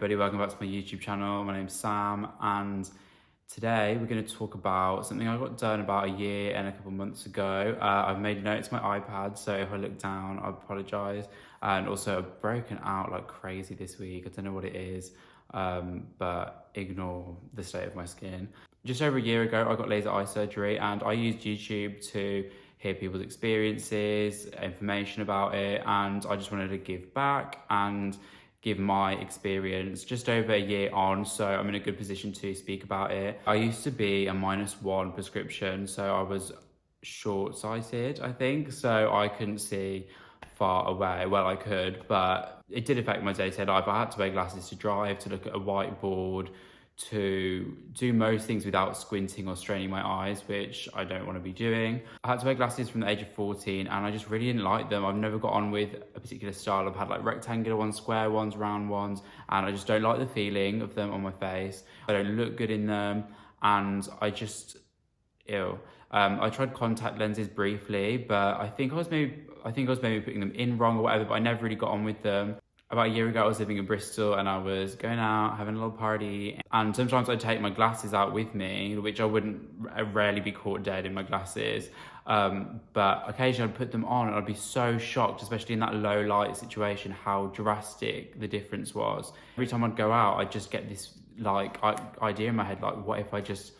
Welcome back to my YouTube channel. My name's Sam, and today we're going to talk about something I got done about a year and a couple months ago. I've made a note to my iPad, so if I look down, I apologise. And also, I've broken out like crazy this week. I don't know what it is, but ignore the state of my skin. Just over a year ago, I got laser eye surgery, and I used YouTube to hear people's experiences, information about it, and I just wanted to give back and give my experience just over a year on, so I'm in a good position to speak about it. I used to be a -1 prescription, so I was short-sighted, I think, so I couldn't see far away. Well, I could, but it did affect my day-to-day life. I had to wear glasses to drive, to look at a whiteboard, to do most things without squinting or straining my eyes, which I don't want to be doing. I had to wear glasses from the age of 14 and I just really didn't like them. I've never got on with a particular style. I've had like rectangular ones, square ones, round ones, and I just don't like the feeling of them on my face. I don't look good in them, and I just, ew. I tried contact lenses briefly, but I think I was maybe putting them in wrong or whatever, but I never really got on with them. About a year ago, I was living in Bristol and I was going out, having a little party. And sometimes I'd take my glasses out with me, which I rarely be caught dead in my glasses. But occasionally I'd put them on and I'd be so shocked, especially in that low light situation, how drastic the difference was. Every time I'd go out, I'd just get this like idea in my head, like, what if I just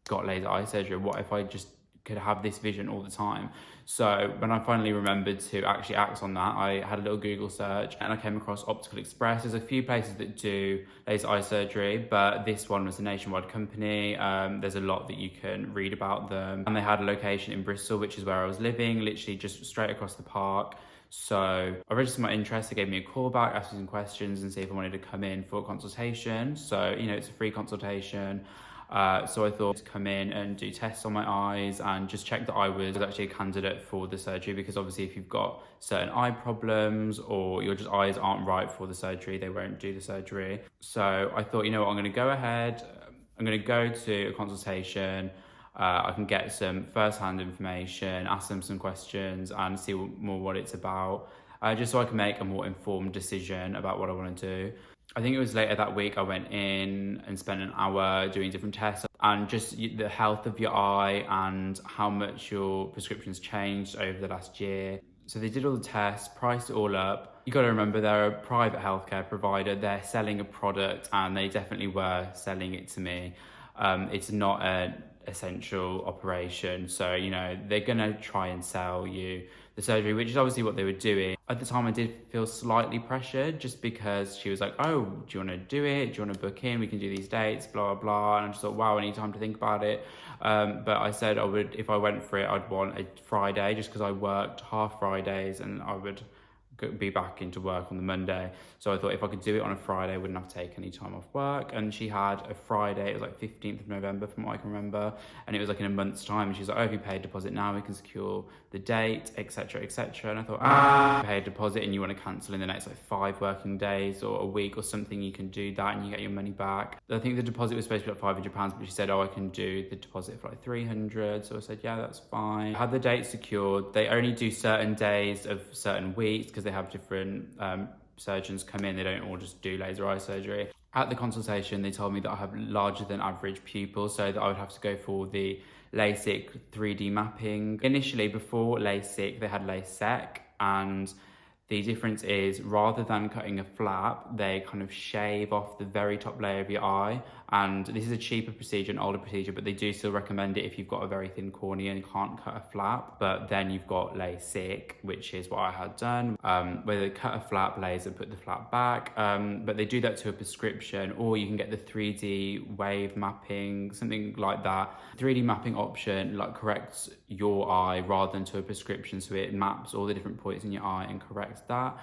got laser eye surgery? What if I just could have this vision all the time? So when I finally remembered to actually act on that, I had a little Google search and I came across Optical Express. There's a few places that do laser eye surgery, but this one was a nationwide company. There's a lot that you can read about them, and they had a location in Bristol, which is where I was living, literally just straight across the park. So I registered my interest. They gave me a call back, asked me some questions and see if I wanted to come in for a consultation. So, it's a free consultation. So I thought to come in and do tests on my eyes and just check that I was actually a candidate for the surgery, because obviously if you've got certain eye problems or your just eyes aren't right for the surgery, they won't do the surgery. So I thought, I'm going to go ahead. I'm going to go to a consultation. I can get some first-hand information, ask them some questions and see more what it's about, just so I can make a more informed decision about what I want to do. I think it was later that week I went in and spent an hour doing different tests and just the health of your eye and how much your prescription's changed over the last year. So they did all the tests, priced it all up. You got to remember, they're a private healthcare provider. They're selling a product, and they definitely were selling it to me. It's not an essential operation, so they're gonna try and sell you the surgery, which is obviously what they were doing. At the time I did feel slightly pressured, just because she was like, oh, do you want to do it, do you want to book in, we can do these dates, blah blah blah. And I just thought, wow, I need time to think about it. But I said I would, if I went for it, I'd want a Friday, just because I worked half Fridays and I would be back into work on the Monday. So I thought if I could do it on a Friday, I wouldn't have to take any time off work. And she had a Friday, it was like 15th of November from what I can remember, and it was like in a month's time. And she's like, oh, if you pay a deposit now, we can secure the date, etc, etc. And I thought, pay a deposit and you want to cancel in the next like 5 working days or a week or something, you can do that and you get your money back. I think the deposit was supposed to be like £500, but she said, oh, I can do the deposit for like 300. So I said, yeah, that's fine. I had the date secured. They only do certain days of certain weeks because they have different surgeons come in. They don't all just do laser eye surgery. At the consultation, they told me that I have larger than average pupils, so that I would have to go for the LASIK 3D mapping. Initially, before LASIK, they had LASIK, and the difference is, rather than cutting a flap, they kind of shave off the very top layer of your eye. And this is a cheaper procedure, an older procedure, but they do still recommend it if you've got a very thin cornea and you can't cut a flap. But then you've got LASIK, which is what I had done, where they cut a flap, laser, put the flap back. But they do that to a prescription, or you can get the 3D wave mapping, something like that. 3D mapping option like corrects your eye rather than to a prescription, so it maps all the different points in your eye and corrects that.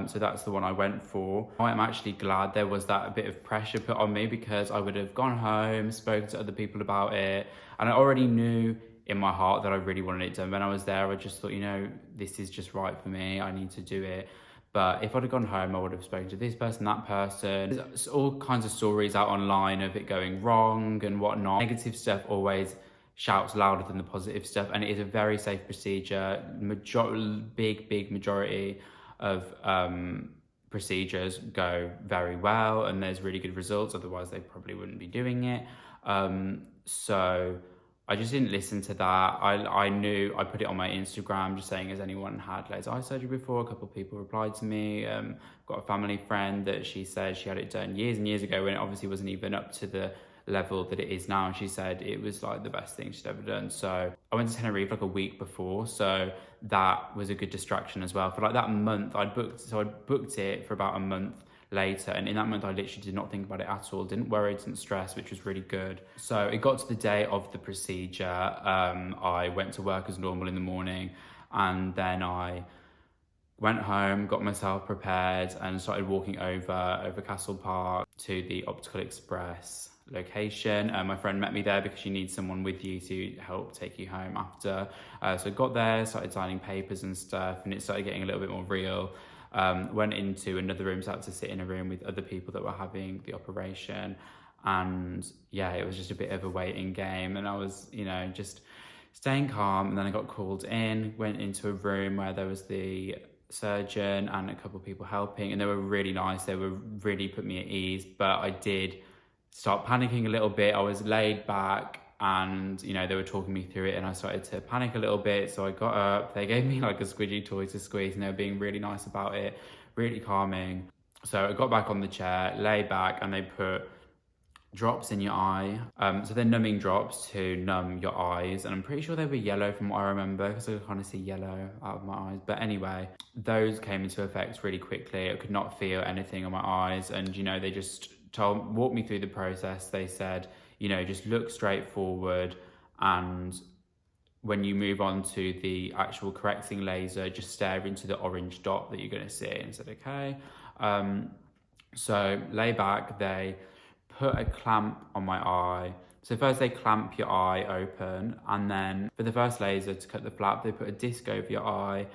So that's the one I went for. I'm actually glad there was that a bit of pressure put on me, because I would have gone home, spoken to other people about it, and I already knew in my heart that I really wanted it done. When I was there, I just thought, this is just right for me, I need to do it. But if I'd have gone home, I would have spoken to this person, that person. There's all kinds of stories out online of it going wrong and whatnot. Negative stuff always shouts louder than the positive stuff, and it is a very safe procedure. Big majority of procedures go very well and there's really good results, otherwise they probably wouldn't be doing it. So I just didn't listen to that. I knew, I put it on my Instagram just saying, has anyone had laser eye surgery before? A couple of people replied to me. Got a family friend that she said she had it done years and years ago when it obviously wasn't even up to the level that it is now. And she said it was like the best thing she'd ever done. So I went to Tenerife like a week before. So that was a good distraction as well. For like that month I booked it for about a month later, and in that month I literally did not think about it at all, didn't worry, didn't stress, which was really good. So it got to the day of the procedure. I went to work as normal in the morning, and then I went home, got myself prepared, and started walking over Castle Park to the Optical Express location. My friend met me there because she needs someone with you to help take you home after. So I got there, started signing papers and stuff, and it started getting a little bit more real. Went into another room, started to sit in a room with other people that were having the operation. And yeah, it was just a bit of a waiting game. And I was, just staying calm. And then I got called in, went into a room where there was the surgeon and a couple of people helping. And they were really nice. They were really put me at ease. But I did start panicking a little bit. I was laid back and they were talking me through it, and I started to panic a little bit. So I got up, they gave me like a squidgy toy to squeeze, and they were being really nice about it, really calming. So I got back on the chair, lay back, and they put drops in your eye. So they're numbing drops to numb your eyes, and I'm pretty sure they were yellow from what I remember, because I could kind of see yellow out of my eyes. But anyway, those came into effect really quickly. I could not feel anything on my eyes, and they just walked me through the process. They said, just look straight forward, and when you move on to the actual correcting laser, just stare into the orange dot that you're going to see. And I said, okay. So lay back, they put a clamp on my eye. So first they clamp your eye open, and then for the first laser to cut the flap, they put a disc over your eye,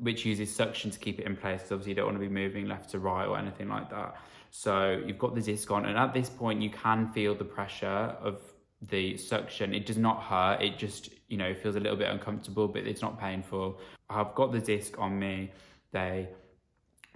which uses suction to keep it in place, because obviously you don't want to be moving left to right or anything like that. So you've got the disc on, and at this point you can feel the pressure of the suction. It does not hurt, it just feels a little bit uncomfortable, but it's not painful. I've got the disc on me. They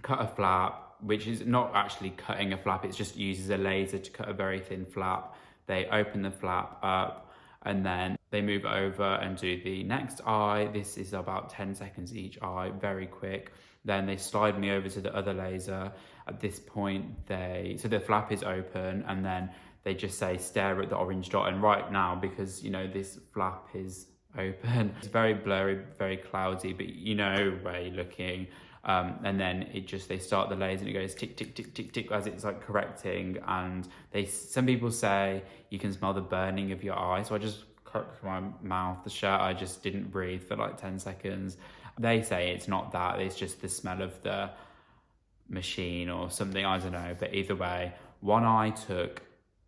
cut a flap, which is not actually cutting a flap, it just uses a laser to cut a very thin flap. They open the flap up, and then they move over and do the next eye. This is about 10 seconds each eye, very quick. Then they slide me over to the other laser. At this point, so the flap is open, and then they just say stare at the orange dot. And right now, because this flap is open, it's very blurry, very cloudy, but where you're looking. And then they start the laser, and it goes tick, tick, tick, tick, tick as it's like correcting. And some people say you can smell the burning of your eye. So I just cut my mouth shut. I just didn't breathe for like 10 seconds. They say it's not that, it's just the smell of the machine or something, I don't know. But either way, one eye took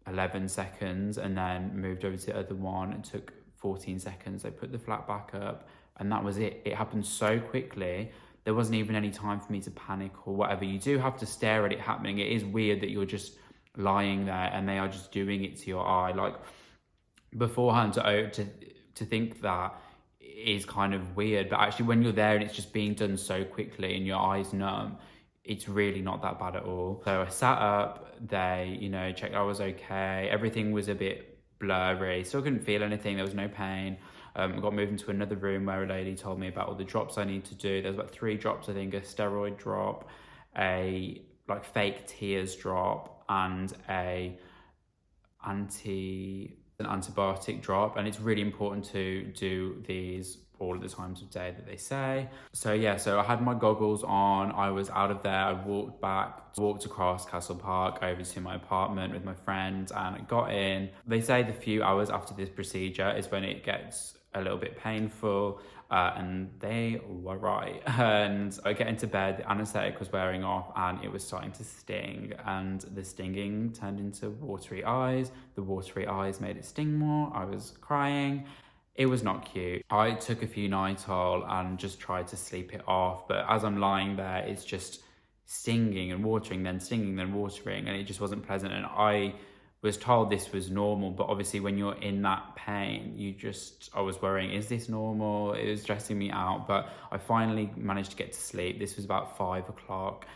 11 seconds and then moved over to the other one. It took 14 seconds. They put the flap back up, and that was it. It happened so quickly. There wasn't even any time for me to panic or whatever. You do have to stare at it happening. It is weird that you're just lying there and they are just doing it to your eye. Like beforehand, to think that is kind of weird, but actually when you're there and it's just being done so quickly and your eyes numb, it's really not that bad at all. So I sat up, they, checked I was okay. Everything was a bit blurry, still couldn't feel anything, there was no pain. I got moved into another room where a lady told me about all the drops I need to do. There's about 3 drops, I think, a steroid drop, a like fake tears drop, and an antibiotic drop. And it's really important to do these all the times of day that they say. So yeah, so I had my goggles on, I was out of there, I walked across Castle Park over to my apartment with my friend, and I got in. They say the few hours after this procedure is when it gets a little bit painful, and they were right. And I get into bed, the anesthetic was wearing off, and it was starting to sting, and the stinging turned into watery eyes. The watery eyes made it sting more. I was crying. It was not cute. I took a few Nytol and just tried to sleep it off, but as I'm lying there, it's just stinging and watering, then stinging, then watering, and it just wasn't pleasant. And I was told this was normal, but obviously when you're in that pain, I was worrying, is this normal? It was stressing me out, but I finally managed to get to sleep. This was about 5 o'clock.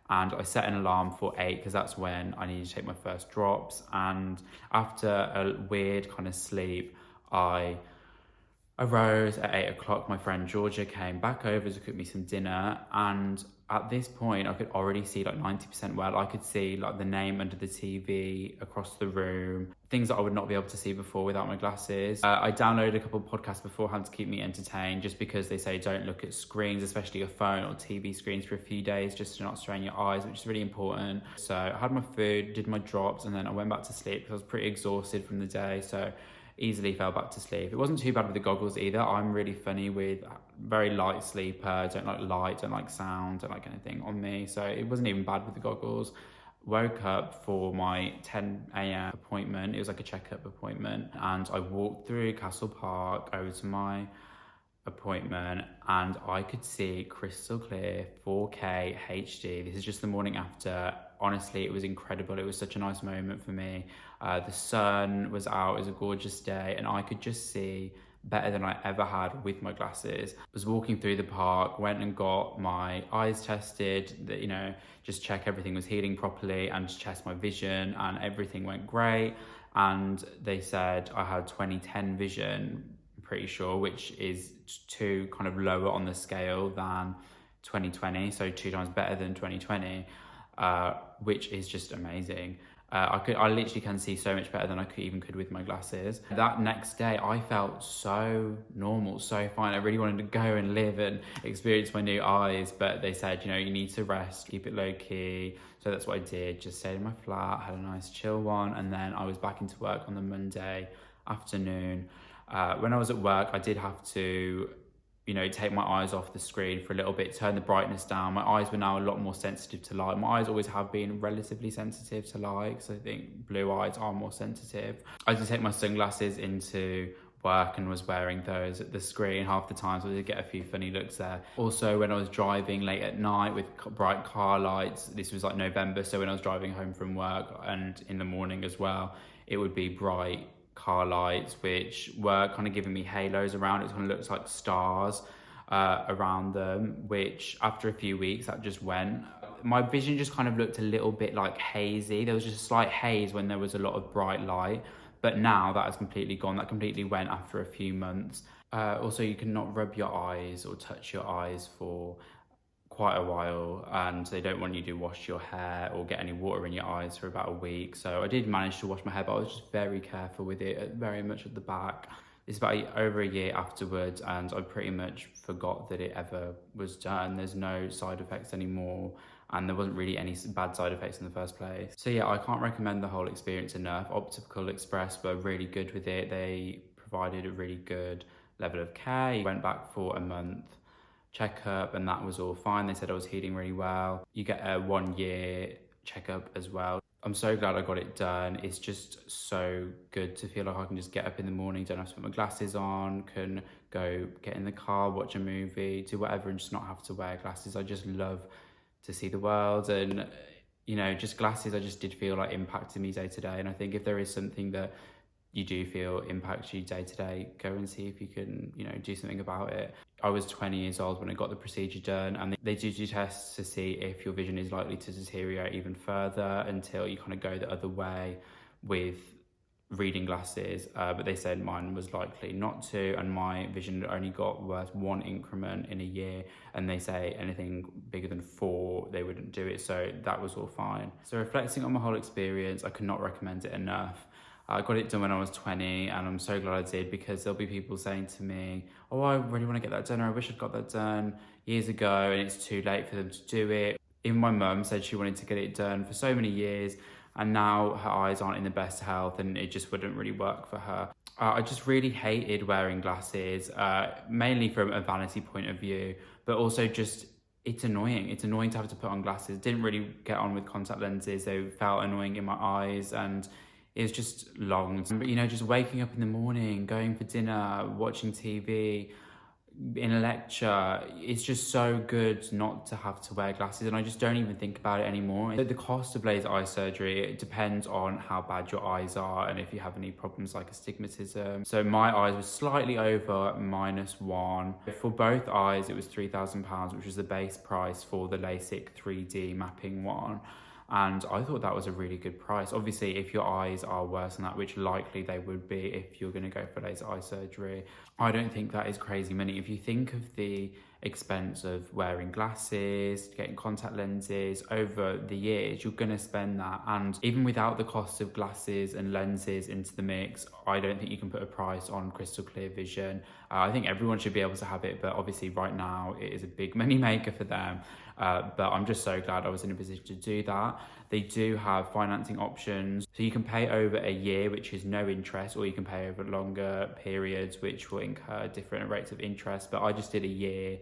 and I set an alarm for 8 because that's when I needed to take my first drops. And after a weird kind of sleep, I arose at 8 o'clock. My friend Georgia came back over to cook me some dinner, and at this point I could already see like 90% well. I could see like the name under the TV across the room, things that I would not be able to see before without my glasses. I downloaded a couple of podcasts beforehand to keep me entertained, just because they say don't look at screens, especially your phone or TV screens, for a few days, just to not strain your eyes, which is really important. So I had my food, did my drops, and then I went back to sleep because I was pretty exhausted from the day. So easily fell back to sleep. It wasn't too bad with the goggles either. I'm really funny with very light sleeper, don't like light, don't like sound, don't like anything on me. So it wasn't even bad with the goggles. Woke up for my 10 a.m. appointment. It was like a checkup appointment. And I walked through Castle Park over to my appointment, and I could see crystal clear 4K HD. This is just the morning after. Honestly, it was incredible. It was such a nice moment for me. The sun was out, it was a gorgeous day, and I could just see better than I ever had with my glasses. I was walking through the park, went and got my eyes tested, just check everything was healing properly and to test my vision, and everything went great. And they said I had 20/10 vision, I'm pretty sure, which is two kind of lower on the scale than 20/20, so 2 times better than 20/20, which is just amazing. I literally can see so much better than I could with my glasses. That next day, I felt so normal, so fine. I really wanted to go and live and experience my new eyes, but they said, you need to rest, keep it low key. So that's what I did. Just stayed in my flat, had a nice chill one, and then I was back into work on the Monday afternoon. When I was at work, I did have to take my eyes off the screen for a little bit, turn the brightness down. My eyes were now a lot more sensitive to light. My eyes always have been relatively sensitive to light, because I think blue eyes are more sensitive. I did take my sunglasses into work and was wearing those at the screen half the time, so I did get a few funny looks there. Also, when I was driving late at night with bright car lights, this was like November, so when I was driving home from work and in the morning as well, it would be bright car lights which were kind of giving me halos around. It kind of looks like stars around them, which after a few weeks that just went. My vision just kind of looked a little bit like hazy. There was just a slight haze when there was a lot of bright light, but now that has completely gone. That completely went after a few months. Also, you cannot rub your eyes or touch your eyes for quite a while, and they don't want you to wash your hair or get any water in your eyes for about a week. So I did manage to wash my hair, but I was just very careful with it, very much at the back. It's about over a year afterwards, and I pretty much forgot that it ever was done. There's no side effects anymore, and there wasn't really any bad side effects in the first place. So yeah, I can't recommend the whole experience enough. Optical Express were really good with it. They provided a really good level of care. Went back for a month checkup, and that was all fine. They said I was healing really well. You get a 1 year checkup as well. I'm so glad I got it done. It's just so good to feel like I can just get up in the morning, don't have to put my glasses on, can go get in the car, watch a movie, do whatever, and just not have to wear glasses. I just love to see the world, and just glasses I just did feel like impacted me day to day. And I think if there is something that you do feel impacts you day to day, go and see if you can, do something about it. I was 20 years old when I got the procedure done, and they do tests to see if your vision is likely to deteriorate even further until you kind of go the other way with reading glasses. But they said mine was likely not to, and my vision only got worse 1 increment in a year. And they say anything bigger than 4, they wouldn't do it. So that was all fine. So reflecting on my whole experience, I could not recommend it enough. I got it done when I was 20, and I'm so glad I did, because there'll be people saying to me, oh, I really want to get that done, or I wish I'd got that done years ago, and it's too late for them to do it. Even my mum said she wanted to get it done for so many years, and now her eyes aren't in the best health, and it just wouldn't really work for her. I just really hated wearing glasses, mainly from a vanity point of view, but also just it's annoying. It's annoying to have to put on glasses. Didn't really get on with contact lenses. They felt annoying in my eyes, and it was just long. But just waking up in the morning, going for dinner, watching TV, in a lecture, it's just so good not to have to wear glasses, and I just don't even think about it anymore. The cost of laser eye surgery, it depends on how bad your eyes are and if you have any problems like astigmatism. So my eyes were slightly over -1. For both eyes, it was £3,000, which was the base price for the LASIK 3D mapping one. And I thought that was a really good price. Obviously, if your eyes are worse than that, which likely they would be if you're going to go for laser eye surgery, I don't think that is crazy money. If you think of the expense of wearing glasses, getting contact lenses over the years, you're going to spend that. And even without the cost of glasses and lenses into the mix, I don't think you can put a price on crystal clear vision. I think everyone should be able to have it, but obviously right now it is a big money maker for them. But I'm just so glad I was in a position to do that. They do have financing options. So you can pay over a year, which is no interest, or you can pay over longer periods, which will incur different rates of interest. But I just did a year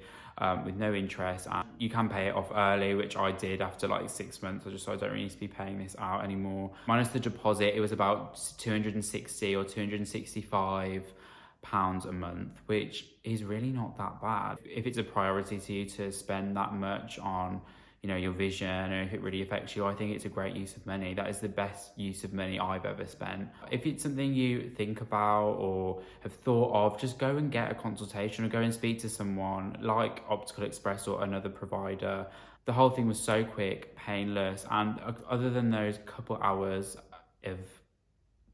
with no interest, and you can pay it off early, which I did after like 6 months. I just thought I don't really need to be paying this out anymore. Minus the deposit, it was about 260 or 265 pounds a month, which is really not that bad. If it's a priority to you to spend that much on, you know, your vision, and if it really affects you, I think it's a great use of money. That is the best use of money I've ever spent. If it's something you think about or have thought of, just go and get a consultation or go and speak to someone like Optical Express or another provider. The whole thing was so quick, painless, and other than those couple hours of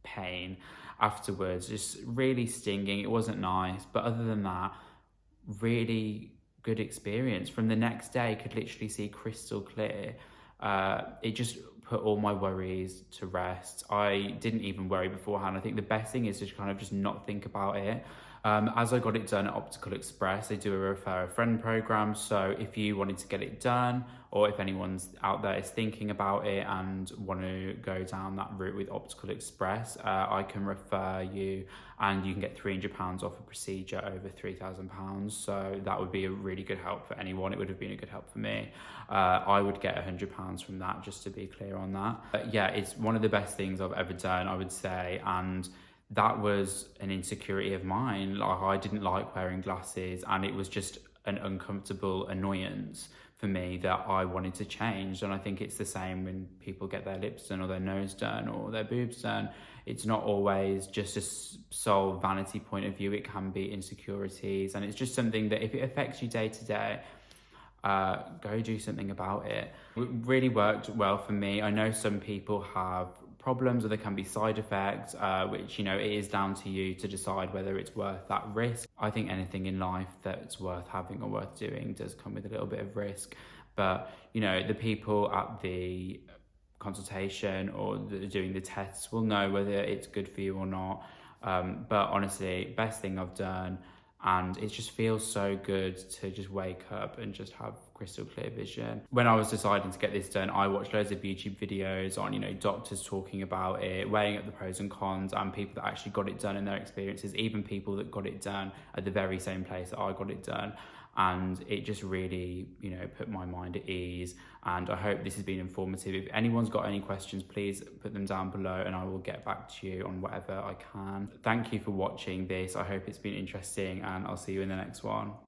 pain afterwards, just really stinging, it wasn't nice, but other than that, really good experience. From the next day, could literally see crystal clear. It just put all my worries to rest. I didn't even worry beforehand. I think the best thing is to kind of just not think about it. As I got it done at Optical Express, they do a refer a friend program. So if you wanted to get it done, or if anyone's out there is thinking about it and want to go down that route with Optical Express, I can refer you, and you can get £300 off a procedure over £3,000. So that would be a really good help for anyone. It would have been a good help for me. I would get £100 from that, just to be clear on that. But yeah, it's one of the best things I've ever done, I would say. And that was an insecurity of mine. Like, I didn't like wearing glasses, and it was just an uncomfortable annoyance for me that I wanted to change. And I think it's the same when people get their lips done or their nose done or their boobs done. It's not always just a sole vanity point of view. It can be insecurities, and it's just something that if it affects you day to day, go do something about it. It really worked well for me. I know some people have problems, or there can be side effects, which, you know, it is down to you to decide whether it's worth that risk. I think anything in life that's worth having or worth doing does come with a little bit of risk. But, you know, the people at the consultation or doing the tests will know whether it's good for you or not. But honestly, best thing I've done. And it just feels so good to just wake up and just have crystal clear vision. When I was deciding to get this done, I watched loads of YouTube videos on, you know, doctors talking about it, weighing up the pros and cons, and people that actually got it done in their experiences, even people that got it done at the very same place that I got it done. And it just really, you know, put my mind at ease. And I hope this has been informative. If anyone's got any questions, please put them down below and I will get back to you on whatever I can. Thank you for watching this. I hope it's been interesting, and I'll see you in the next one.